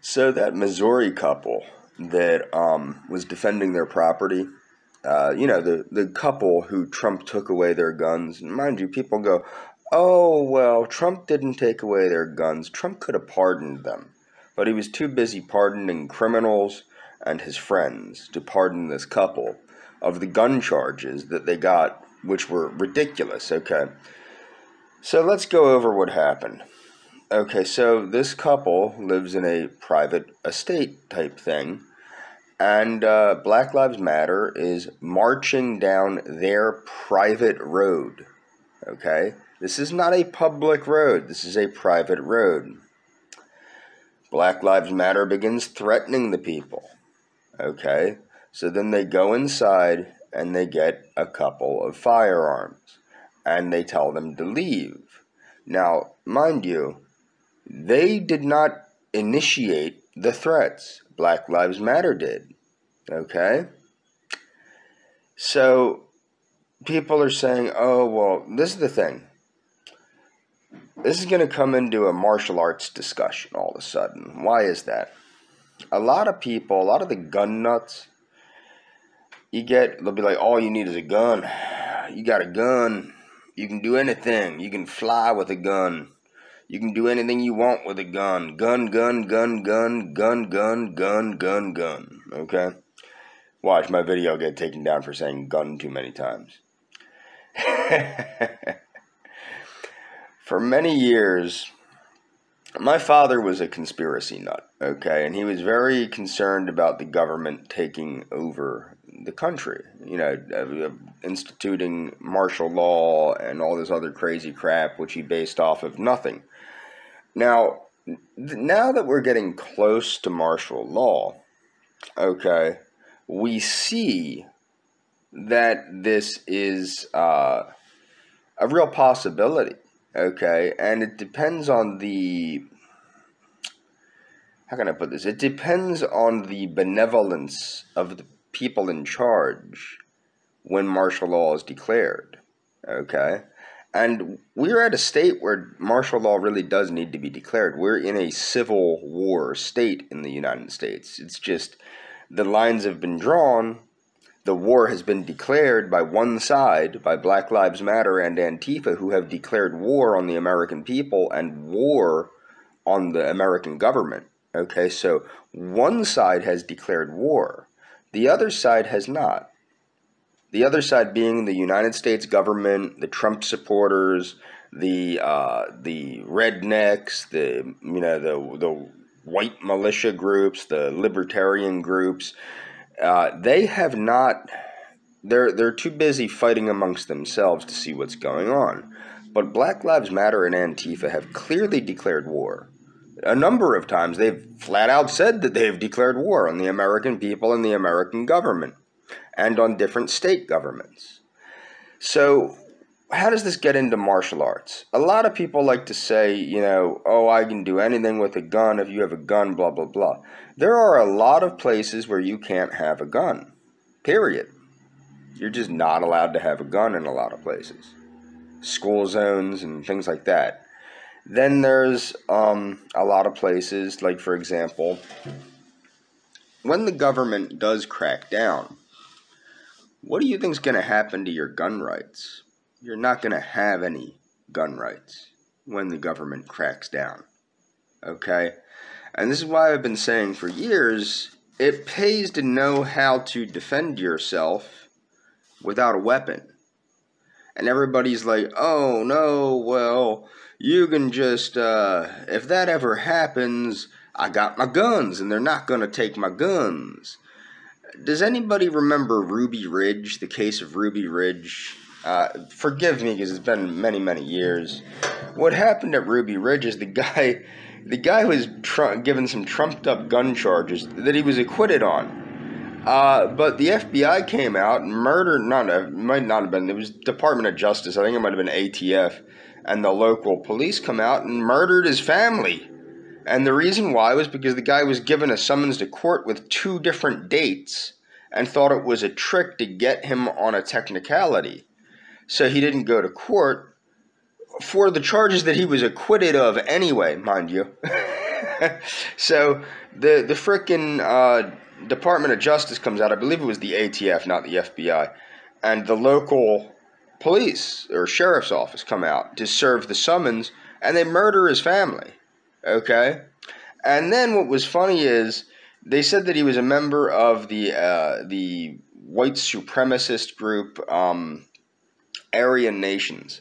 So that Missouri couple that was defending their property, the couple who Trump took away their guns, and mind you, people go, oh, well, Trump didn't take away their guns. Trump could have pardoned them. But he was too busy pardoning criminals and his friends to pardon this couple of the gun charges that they got, which were ridiculous, okay? So let's go over what happened. Okay, so this couple lives in a private estate type thing, and Black Lives Matter is marching down their private road. Okay, this is not a public road, this is a private road. Black Lives Matter begins threatening the people. Okay, so then they go inside and they get a couple of firearms, and they tell them to leave. Now, mind you, they did not initiate the threats. Black Lives Matter did. Okay? So, people are saying, oh, well, this is the thing. This is going to come into a martial arts discussion all of a sudden. Why is that? A lot of people, a lot of the gun nuts, they'll be like, all you need is a gun. You got a gun. You can do anything. You can fly with a gun. You can do anything you want with a gun. Gun, gun, gun, gun, gun, gun, gun, gun, gun. Okay? Watch my video get taken down for saying gun too many times. For many years, my father was a conspiracy nut, okay? And he was very concerned about the government taking over the country, instituting martial law and all this other crazy crap, which he based off of nothing. Now that we're getting close to martial law, okay, we see that this is a real possibility, okay, and it depends on how can I put this? It depends on the benevolence of the people in charge when martial law is declared, okay? And we're at a state where martial law really does need to be declared. We're in a civil war state in the United States. It's just the lines have been drawn. The war has been declared by one side, by Black Lives Matter and Antifa, who have declared war on the American people and war on the American government. Okay, so one side has declared war. The other side has not. The other side being the United States government, the Trump supporters, the rednecks, the white militia groups, the libertarian groups. They have not. They're too busy fighting amongst themselves to see what's going on. But Black Lives Matter and Antifa have clearly declared war. A number of times they've flat out said that they've declared war on the American people and the American government, and on different state governments. So how does this get into martial arts? A lot of people like to say, oh, I can do anything with a gun if you have a gun, blah, blah, blah. There are a lot of places where you can't have a gun, period. You're just not allowed to have a gun in a lot of places. School zones and things like that. Then there's a lot of places, like, for example, when the government does crack down, what do you think is going to happen to your gun rights? You're not going to have any gun rights when the government cracks down, okay? And this is why I've been saying for years, it pays to know how to defend yourself without a weapon. And everybody's like, oh, no, well, you can just, if that ever happens, I got my guns, and they're not going to take my guns. Does anybody remember Ruby Ridge, the case of Ruby Ridge? Forgive me, because it's been many, many years. What happened at Ruby Ridge is the guy was given some trumped-up gun charges that he was acquitted on. But the FBI came out and it might not have been, it was Department of Justice, I think it might have been ATF, and the local police come out and murdered his family. And the reason why was because the guy was given a summons to court with 2 different dates and thought it was a trick to get him on a technicality. So he didn't go to court for the charges that he was acquitted of anyway, mind you. So the frickin' Department of Justice comes out. I believe it was the ATF, not the FBI, and the local police or sheriff's office come out to serve the summons, and they murder his family. Okay, and then what was funny is they said that he was a member of the white supremacist group Aryan Nations.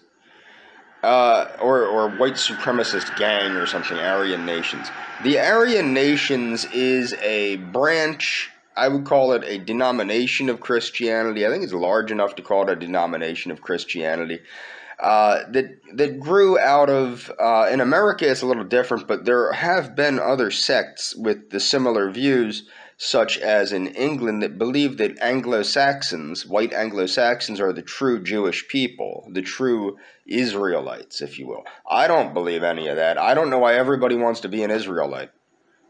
Or white supremacist gang or something, Aryan Nations. The Aryan Nations is a branch, I would call it a denomination of Christianity. I think it's large enough to call it a denomination of Christianity. That grew out of, in America it's a little different, but there have been other sects with the similar views, such as in England, that believe that Anglo-Saxons, white Anglo-Saxons, are the true Jewish people, the true Israelites, if you will. I don't believe any of that. I don't know why everybody wants to be an Israelite.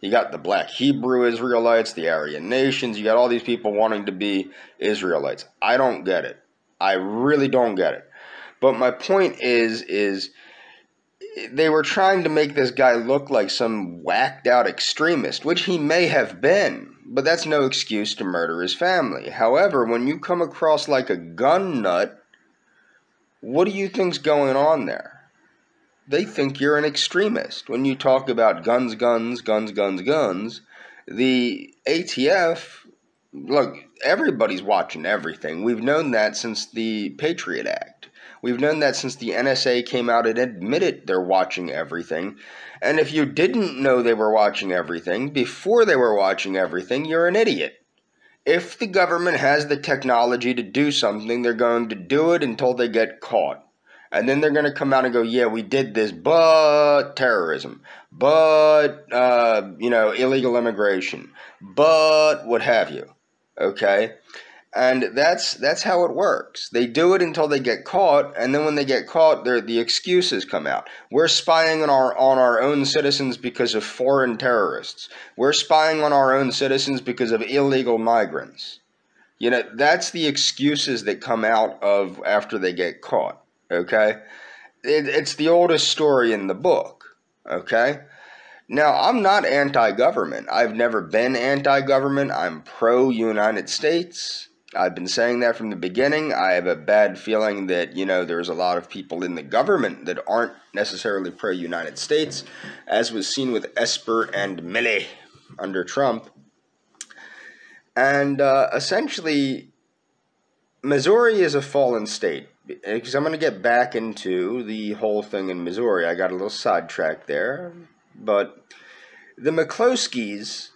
You got the black Hebrew Israelites, the Aryan Nations, you got all these people wanting to be Israelites. I don't get it. I really don't get it. But my point is they were trying to make this guy look like some whacked out extremist, which he may have been, but that's no excuse to murder his family. However, when you come across like a gun nut, what do you think's going on there? They think you're an extremist. When you talk about guns, guns, guns, guns, guns, the ATF, look, everybody's watching everything. We've known that since the Patriot Act. We've known that since the NSA came out and admitted they're watching everything. And if you didn't know they were watching everything before they were watching everything, you're an idiot. If the government has the technology to do something, they're going to do it until they get caught. And then they're going to come out and go, yeah, we did this, but terrorism, but, illegal immigration, but what have you, okay? And that's how it works. They do it until they get caught, and then when they get caught, the excuses come out. We're spying on our own citizens because of foreign terrorists. We're spying on our own citizens because of illegal migrants. You know, that's the excuses that come out of after they get caught, okay? It's the oldest story in the book, okay? Now, I'm not anti-government. I've never been anti-government. I'm pro-United States. I've been saying that from the beginning. I have a bad feeling that, there's a lot of people in the government that aren't necessarily pro-United States, as was seen with Esper and Milley under Trump. And essentially, Missouri is a fallen state. Because I'm going to get back into the whole thing in Missouri. I got a little sidetracked there. But the McCloskeys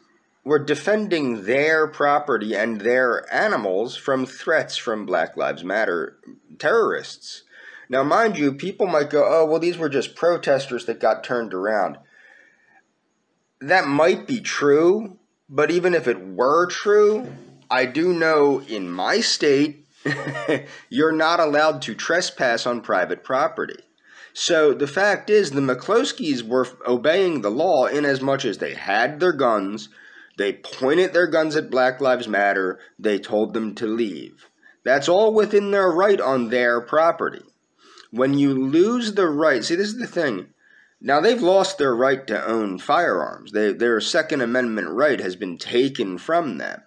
were defending their property and their animals from threats from Black Lives Matter terrorists. Now, mind you, people might go, oh, well, these were just protesters that got turned around. That might be true, but even if it were true, I do know in my state, you're not allowed to trespass on private property. So the fact is, the McCloskeys were obeying the law in as much as they had their guns, they pointed their guns at Black Lives Matter, they told them to leave. That's all within their right on their property. When you lose the right, see, this is the thing. Now, they've lost their right to own firearms. Their Second Amendment right has been taken from them.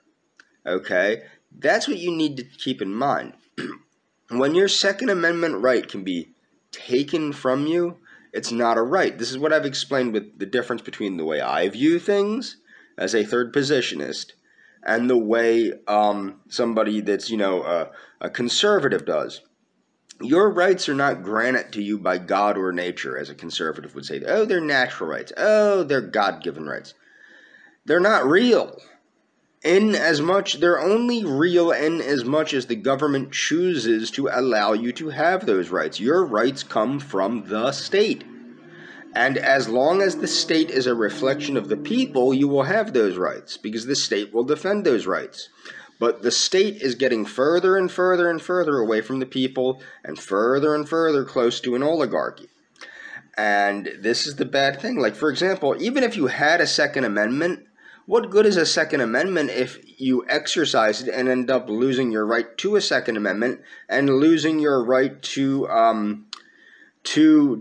Okay? That's what you need to keep in mind. When your Second Amendment right can be taken from you, it's not a right. This is what I've explained with the difference between the way I view things as a third positionist and the way somebody that's, a conservative does. Your rights are not granted to you by God or nature, as a conservative would say. Oh, they're natural rights. Oh, they're God-given rights. They're not real. They're only real in as much as the government chooses to allow you to have those rights. Your rights come from the state. And as long as the state is a reflection of the people, you will have those rights, because the state will defend those rights. But the state is getting further and further and further away from the people and further close to an oligarchy. And this is the bad thing. Like, for example, even if you had a Second Amendment, what good is a Second Amendment if you exercise it and end up losing your right to a Second Amendment and losing your right to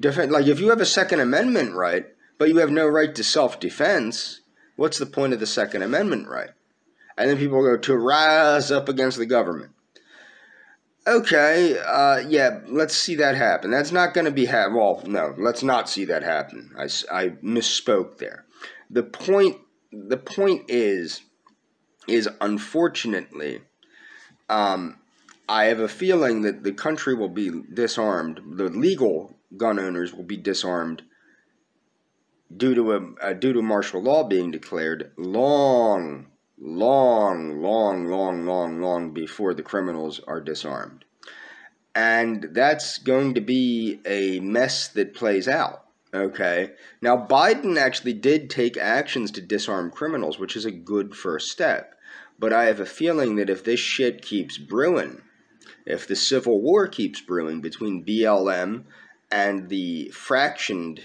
defend? Like, if you have a Second Amendment right, but you have no right to self-defense, what's the point of the Second Amendment right? And then people go to rise up against the government. Okay, yeah, let's see that happen. That's not going to be well, no, let's not see that happen. I misspoke there. The point is unfortunately, I have a feeling that the country will be disarmed. The legal gun owners will be disarmed due to martial law being declared long before the criminals are disarmed. And that's going to be a mess that plays out. Okay. Now, Biden actually did take actions to disarm criminals, which is a good first step. But I have a feeling that if this shit keeps brewing, if the civil war keeps brewing between BLM and the fractioned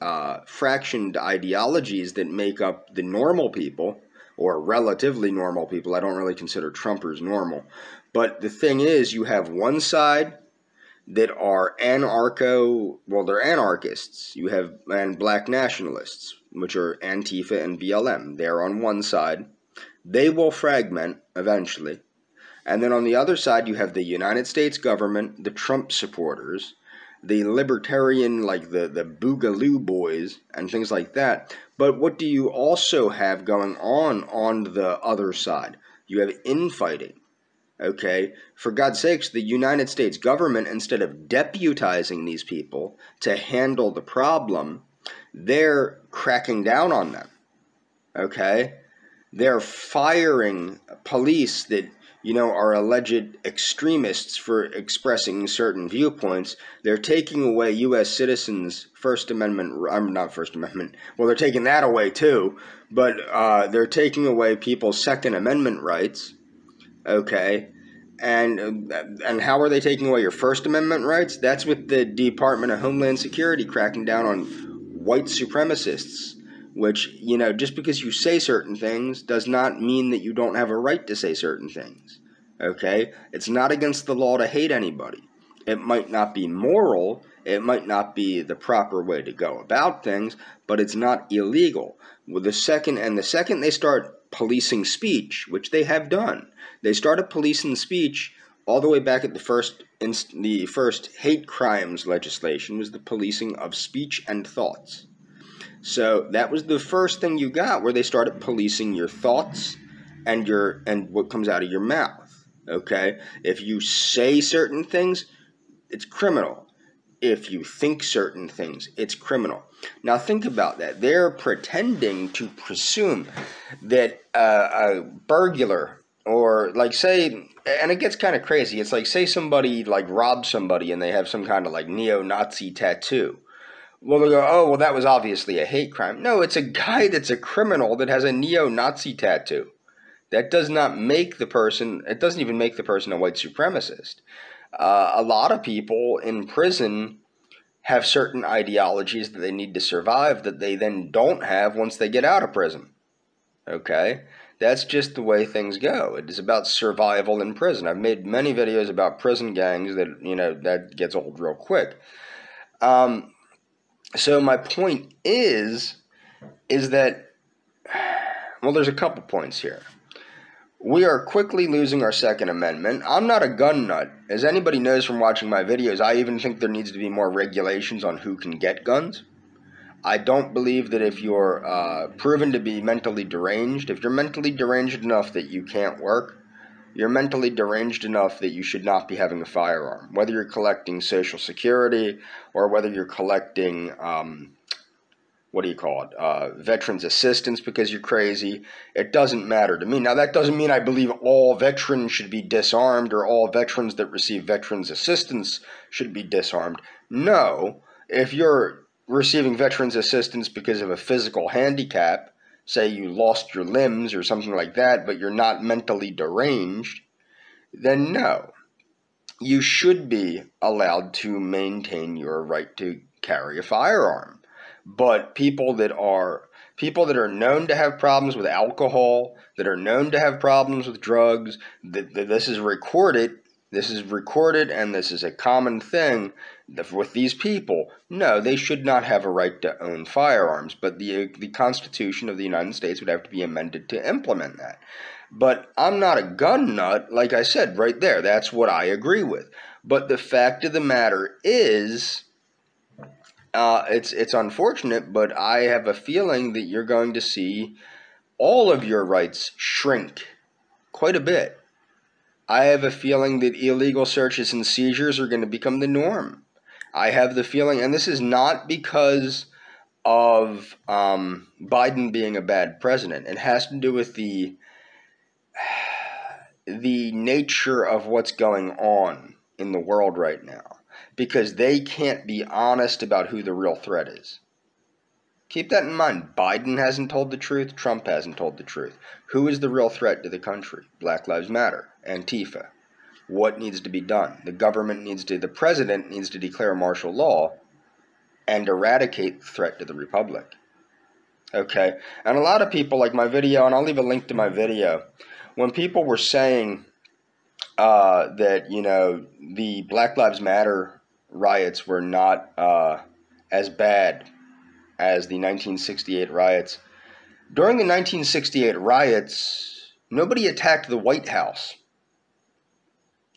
ideologies that make up the normal people, or relatively normal people. I don't really consider Trumpers normal. But the thing is, you have one side that are they're anarchists. You have and black nationalists, which are Antifa and BLM. They're on one side. They will fragment eventually. And then on the other side, you have the United States government, the Trump supporters, the libertarian, like the Boogaloo boys and things like that. But what do you also have going on the other side? You have infighting. Okay, for God's sakes, the United States government, instead of deputizing these people to handle the problem, they're cracking down on them. Okay, they're firing police that are alleged extremists for expressing certain viewpoints. They're taking away U.S. citizens' First Amendment, not First Amendment, well, they're taking that away too, but they're taking away people's Second Amendment rights, okay? And how are they taking away your First Amendment rights? That's with the Department of Homeland Security cracking down on white supremacists. Which, just because you say certain things does not mean that you don't have a right to say certain things, okay? It's not against the law to hate anybody. It might not be moral, it might not be the proper way to go about things, but it's not illegal. The second they start policing speech, which they have done, they started policing speech all the way back at the first hate crimes legislation was the policing of speech and thoughts. So that was the first thing you got, where they started policing your thoughts and what comes out of your mouth. Okay? If you say certain things, it's criminal. If you think certain things, it's criminal. Now think about that. They're pretending to presume that a burglar, or say, and it gets kind of crazy. It's like, say somebody robs somebody and they have some kind of neo-Nazi tattoo. Well, they'll go, oh, well, that was obviously a hate crime. No, it's a guy that's a criminal that has a neo-Nazi tattoo. That does not make the person, it doesn't even make the person a white supremacist. A lot of people in prison have certain ideologies that they need to survive that they then don't have once they get out of prison. Okay? That's just the way things go. It is about survival in prison. I've made many videos about prison gangs that, that gets old real quick. So my point is that, well, there's a couple points here. We are quickly losing our Second Amendment. I'm not a gun nut. As anybody knows from watching my videos, I even think there needs to be more regulations on who can get guns. I don't believe that if you're proven to be mentally deranged, if you're mentally deranged enough that you can't work, you're mentally deranged enough that you should not be having a firearm. Whether you're collecting Social Security or whether you're collecting, veterans assistance because you're crazy, it doesn't matter to me. Now, that doesn't mean I believe all veterans should be disarmed or all veterans that receive veterans assistance should be disarmed. No, if you're receiving veterans assistance because of a physical handicap, say you lost your limbs or something like that, but you're not mentally deranged, then no. You should be allowed to maintain your right to carry a firearm. But people that are known to have problems with alcohol, that are known to have problems with drugs, that this is recorded, This is recorded, and this is a common thing with these people. No, they should not have a right to own firearms, but the Constitution of the United States would have to be amended to implement that. But I'm not a gun nut, like I said right there. That's what I agree with. But the fact of the matter is, it's unfortunate, but I have a feeling that you're going to see all of your rights shrink quite a bit. I have a feeling that illegal searches and seizures are going to become the norm. I have the feeling, and this is not because of Biden being a bad president. It has to do with the nature of what's going on in the world right now, because they can't be honest about who the real threat is. Keep that in mind. Biden hasn't told the truth. Trump hasn't told the truth. Who is the real threat to the country? Black Lives Matter. Antifa. What needs to be done? The president needs to declare martial law and eradicate the threat to the republic. Okay? And a lot of people, like my video, and I'll leave a link to my video, when people were saying that, the Black Lives Matter riots were not as bad as the 1968 riots. During the 1968 riots, nobody attacked the White House.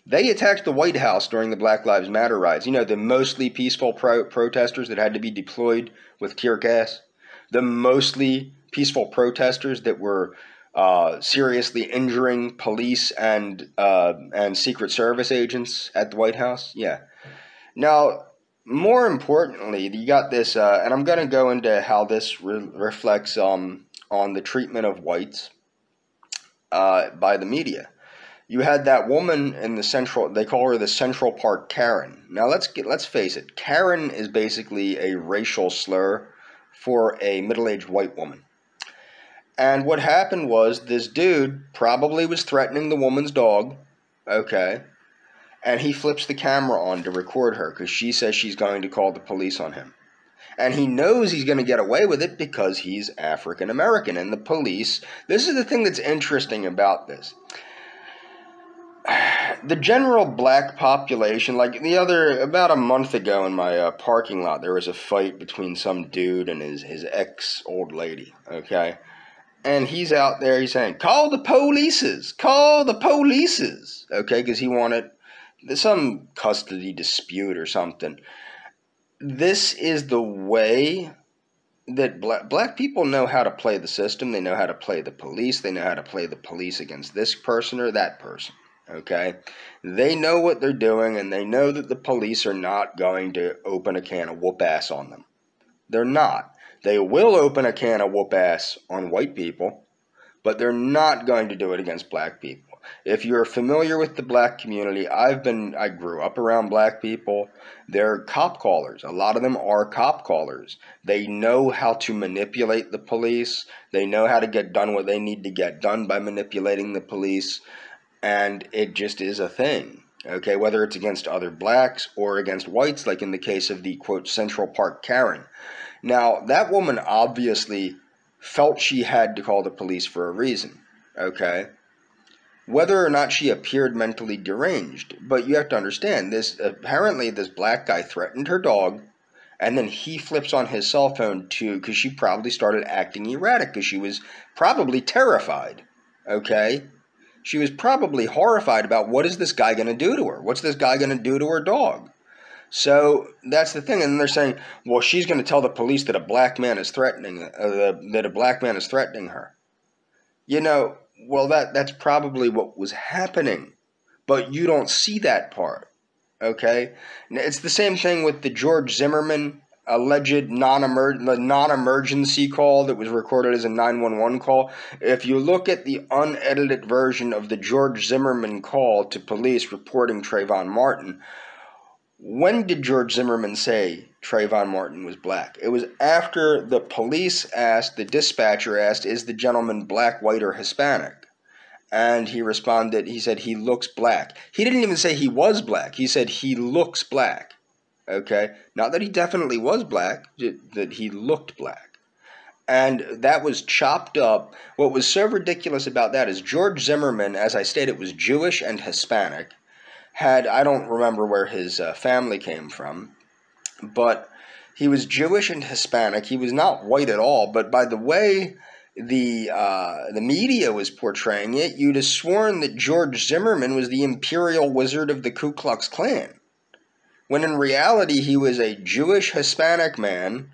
They attacked the White House during the Black Lives Matter riots. The mostly peaceful protesters that had to be deployed with tear gas. The mostly peaceful protesters that were seriously injuring police and Secret Service agents at the White House. Yeah. Now, more importantly, you got this, and I'm going to go into how this reflects on the treatment of whites by the media. You had that woman in the Central, they call her the Central Park Karen. Now, let's face it, Karen is basically a racial slur for a middle-aged white woman. And what happened was this dude probably was threatening the woman's dog, okay? And he flips the camera on to record her because she says she's going to call the police on him. And he knows he's going to get away with it because he's African American. And the police, this is the thing that's interesting about this. The general black population, about a month ago in my parking lot, there was a fight between some dude and his ex-old lady, okay? And he's out there, he's saying, call the polices, okay? Because he wanted some custody dispute or something. This is the way that black people know how to play the system. They know how to play the police. They know how to play the police against this person or that person, okay? They know what they're doing, and they know that the police are not going to open a can of whoop ass on them. They're not. They will open a can of whoop ass on white people, but they're not going to do it against black people. If you're familiar with the black community, I grew up around black people. They're cop callers. A lot of them are cop callers. They know how to manipulate the police. They know how to get done what they need to get done by manipulating the police. And it just is a thing, okay? Whether it's against other blacks or against whites, like in the case of the, quote, Central Park Karen. Now, that woman obviously felt she had to call the police for a reason, okay? Whether or not she appeared mentally deranged. But you have to understand, apparently this black guy threatened her dog, and then he flips on his cell phone because she probably started acting erratic because she was probably terrified, okay? She was probably horrified about what is this guy going to do to her? What's this guy going to do to her dog? So that's the thing, and they're saying, well, she's going to tell the police that a black man is threatening her. Well, that's probably what was happening, but you don't see that part, okay? It's the same thing with the George Zimmerman alleged non-emergency call that was recorded as a 911 call. If you look at the unedited version of the George Zimmerman call to police reporting Trayvon Martin, when did George Zimmerman say Trayvon Martin was black? It was after the dispatcher asked, is the gentleman black, white, or Hispanic? And he responded, he said, he looks black. He didn't even say he was black. He said he looks black. Okay? Not that he definitely was black, that he looked black. And that was chopped up. What was so ridiculous about that is George Zimmerman, as I stated, was Jewish and Hispanic, I don't remember where his family came from, but he was Jewish and Hispanic. He was not white at all, but by the way the media was portraying it, you'd have sworn that George Zimmerman was the imperial wizard of the Ku Klux Klan, when in reality he was a Jewish Hispanic man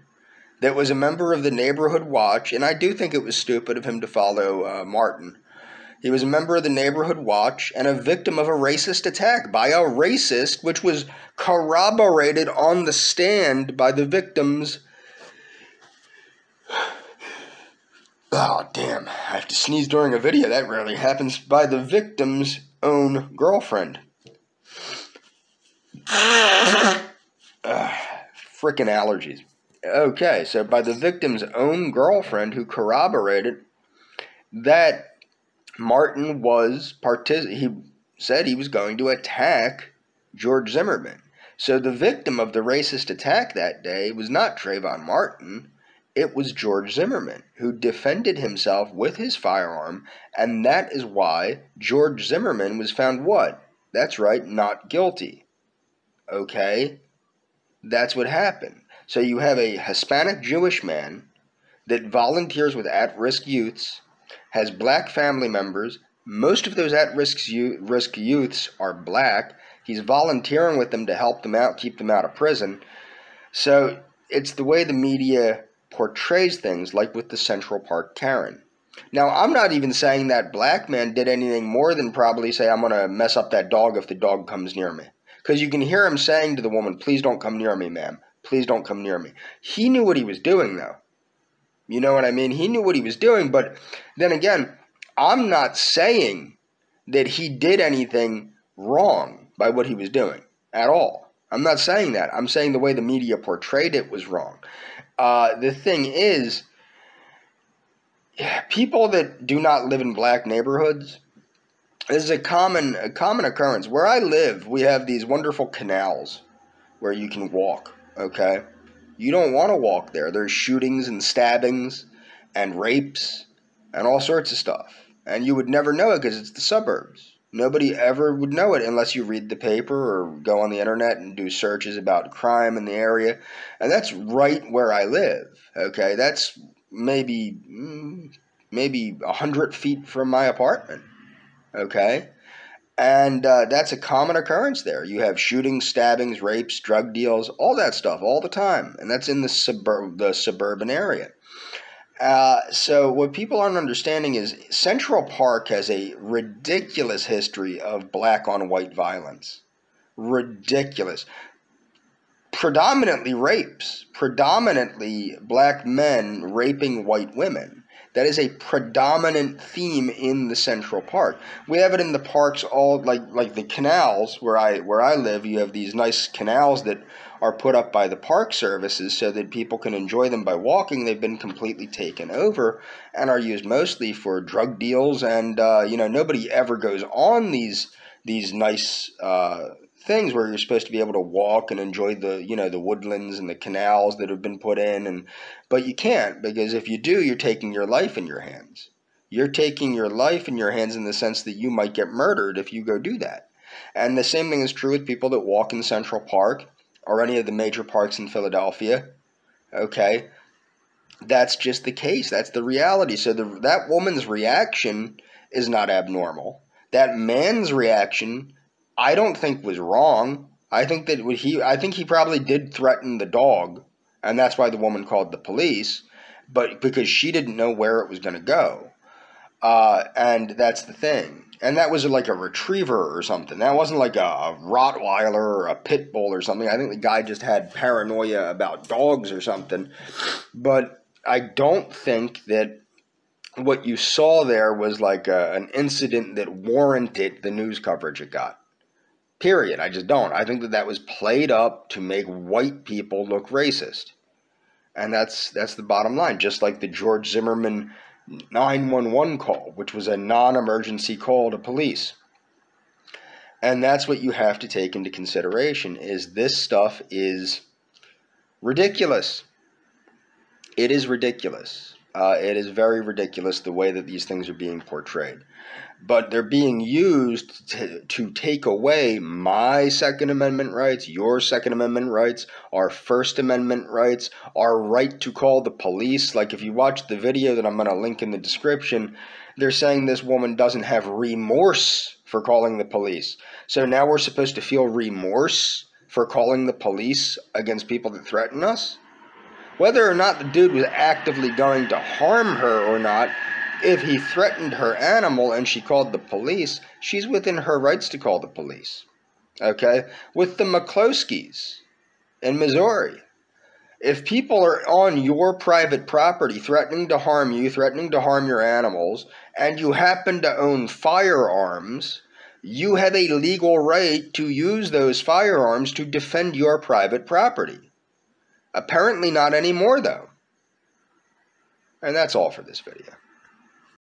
that was a member of the Neighborhood Watch, and I do think it was stupid of him to follow Martin. He was a member of the Neighborhood Watch and a victim of a racist attack by a racist, which was corroborated on the stand by the victims. Oh, damn. I have to sneeze during a video. That rarely happens. By the victim's own girlfriend. Frickin' allergies. Okay, so by the victim's own girlfriend, who corroborated that Martin was he said he was going to attack George Zimmerman. So the victim of the racist attack that day was not Trayvon Martin. It was George Zimmerman, who defended himself with his firearm, and that is why George Zimmerman was found what? That's right, not guilty. Okay? That's what happened. So you have a Hispanic Jewish man that volunteers with at-risk youths, has black family members. Most of those at-risk youths are black. He's volunteering with them to help them out, keep them out of prison. So it's the way the media portrays things, like with the Central Park Karen. Now, I'm not even saying that black man did anything more than probably say, I'm going to mess up that dog if the dog comes near me. Because you can hear him saying to the woman, please don't come near me, ma'am. Please don't come near me. He knew what he was doing, though. You know what I mean? He knew what he was doing, but then again, I'm not saying that he did anything wrong by what he was doing at all. I'm not saying that. I'm saying the way the media portrayed it was wrong. The thing is, people that do not live in black neighborhoods, this is a common occurrence. Where I live, we have these wonderful canals where you can walk, okay? You don't want to walk there. There's shootings and stabbings and rapes and all sorts of stuff. And you would never know it because it's the suburbs. Nobody ever would know it unless you read the paper or go on the internet and do searches about crime in the area. And that's right where I live, okay? That's maybe 100 feet from my apartment, okay? And that's a common occurrence there. You have shootings, stabbings, rapes, drug deals, all that stuff all the time. And that's in the suburban area. So what people aren't understanding is Central Park has a ridiculous history of black on white violence. Ridiculous. Predominantly rapes. Predominantly black men raping white women. That is a predominant theme in the Central Park. We have it in the parks, all like the canals where I live. You have these nice canals that are put up by the park services so that people can enjoy them by walking. They've been completely taken over and are used mostly for drug deals. And nobody ever goes on these nice things where you're supposed to be able to walk and enjoy the woodlands and the canals that have been put in, but you can't, because if you do, you're taking your life in your hands. You're taking your life in your hands in the sense that you might get murdered if you go do that. And the same thing is true with people that walk in Central Park or any of the major parks in Philadelphia. Okay, that's just the case. That's the reality. So that woman's reaction is not abnormal. That man's reaction, I don't think was wrong. I think he probably did threaten the dog, and that's why the woman called the police, but because she didn't know where it was going to go. And that's the thing. And that was like a retriever or something. That wasn't like a Rottweiler or a pit bull or something. I think the guy just had paranoia about dogs or something. But I don't think that what you saw there was like an incident that warranted the news coverage it got. Period. I just don't. I think that was played up to make white people look racist. And that's the bottom line. Just like the George Zimmerman 911 call, which was a non-emergency call to police. And that's what you have to take into consideration, is this stuff is ridiculous. It is ridiculous. It is very ridiculous the way that these things are being portrayed. But they're being used to take away my Second Amendment rights, your Second Amendment rights, our First Amendment rights, our right to call the police. Like if you watch the video that I'm going to link in the description, they're saying this woman doesn't have remorse for calling the police. So now we're supposed to feel remorse for calling the police against people that threaten us? Whether or not the dude was actively going to harm her or not, if he threatened her animal and she called the police, she's within her rights to call the police. Okay? With the McCloskeys in Missouri, if people are on your private property threatening to harm you, threatening to harm your animals, and you happen to own firearms, you have a legal right to use those firearms to defend your private property. Apparently not anymore, though. And that's all for this video.